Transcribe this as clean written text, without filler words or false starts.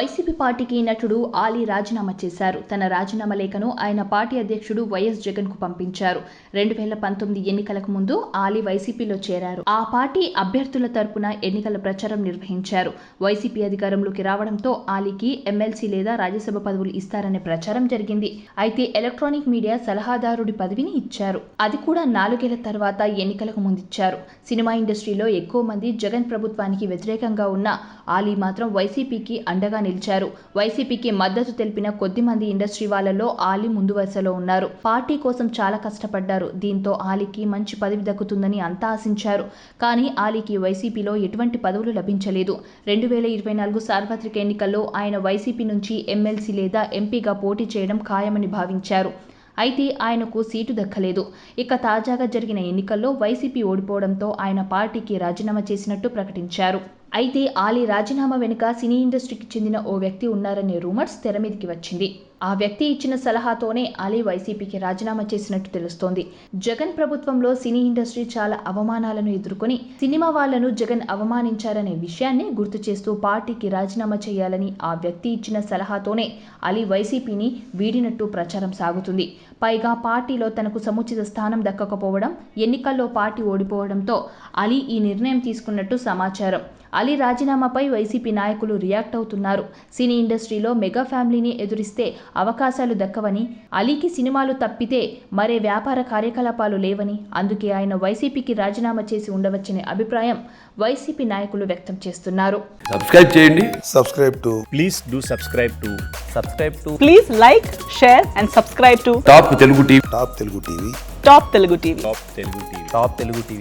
YCP పార్టీకి నటుడు ఆలీ రాజీనామా చేశారు. తన రాజీనామా లేఖను ఆయన పార్టీ అధ్యక్షుడు వైఎస్ జగన్ కు పంపించారు. 2019 ఎన్నికలకు ముందు ఆలీ వైసీపీలో చేరారు. ఆ పార్టీ అభ్యర్థుల తరపున ఎన్నికల ప్రచారం నిర్వహించారు. వైసీపీ అధికారంలోకి రావడంతో ఆలీకి ఎమ్మెల్సీ లేదా రాజ్యసభ పదవులు ఇస్తారనే ప్రచారం జరిగింది. అయితే ఎలక్ట్రానిక్ మీడియా సలహాదారుడి పదవిని ఇచ్చారు. అది కూడా 4 ఏళ్ల తర్వాత ఎన్నికలకు ముందిచ్చారు. సినిమా ఇండస్ట్రీలో ఎక్కువ మంది జగన్ ప్రభుత్వానికి వ్యతిరేకంగా ఉన్న ఆలీ మాత్రం వైసీపీకి అండగా నిలిచారు. వైసీపీకి మద్దతు తెలిపిన కొద్ది మంది ఇండస్ట్రీ వాళ్లలో ఆలీ ముందు వరుసలో ఉన్నారు. పార్టీ కోసం చాలా కష్టపడ్డారు. దీంతో ఆలీకి మంచి పదవి దక్కుతుందని అంతా ఆశించారు. కానీ ఆలీకి వైసీపీలో ఎటువంటి పదవులు లభించలేదు. 2024 సార్వత్రిక ఎన్నికల్లో ఆయన వైసీపీ నుంచి ఎమ్మెల్సీ లేదా ఎంపీగా పోటీ చేయడం ఖాయమని భావించారు. అయితే ఆయనకు సీటు దక్కలేదు. ఇక తాజాగా జరిగిన ఎన్నికల్లో వైసీపీ ఓడిపోవడంతో ఆయన పార్టీకి రాజీనామా చేసినట్టు ప్రకటించారు. అయితే ఆలీ రాజీనామా వెనుక సినీ ఇండస్ట్రీకి చెందిన ఓ వ్యక్తి ఉన్నారనే రూమర్స్ తెరమీదికి వచ్చింది. ఆ వ్యక్తి ఇచ్చిన సలహాతోనే ఆలీ వైసీపీకి రాజీనామా చేసినట్టు తెలుస్తోంది. జగన్ ప్రభుత్వంలో సినీ ఇండస్ట్రీ చాలా అవమానాలను ఎదుర్కొని సినిమా వాళ్లను జగన్ అవమానించారనే విషయాన్ని గుర్తు చేస్తూ పార్టీకి రాజీనామా చేయాలని ఆ వ్యక్తి ఇచ్చిన సలహాతోనే ఆలీ వైసీపీని వీడినట్టు ప్రచారం సాగుతుంది. పైగా పార్టీలో తనకు సముచిత స్థానం దక్కకపోవడం, ఎన్నికల్లో పార్టీ ఓడిపోవడంతో ఆలీ ఈ నిర్ణయం తీసుకున్నట్టు సమాచారం. ఆలీ రాజీనామాపై వైసీపీ నాయకులు రియాక్ట్ అవుతున్నారు. సినీ ఇండస్ట్రీలో మెగా ఫ్యామిలీని ఎదురిస్తే అవకాశాలు దక్కవని, ఆలీకి సినిమాలు తప్పితే మరే వ్యాపార కార్యకలాపాలు లేవని, అందుకే ఆయన వైసీపీకి రాజీనామా చేసి ఉండవచ్చనే అభిప్రాయం వైసీపీ నాయకులు వ్యక్తం చేస్తున్నారు. సబ్స్క్రైబ్ చేయండి. Please do subscribe to. Please like, share and subscribe to top Telugu TV. Top Telugu TV. Top Telugu TV.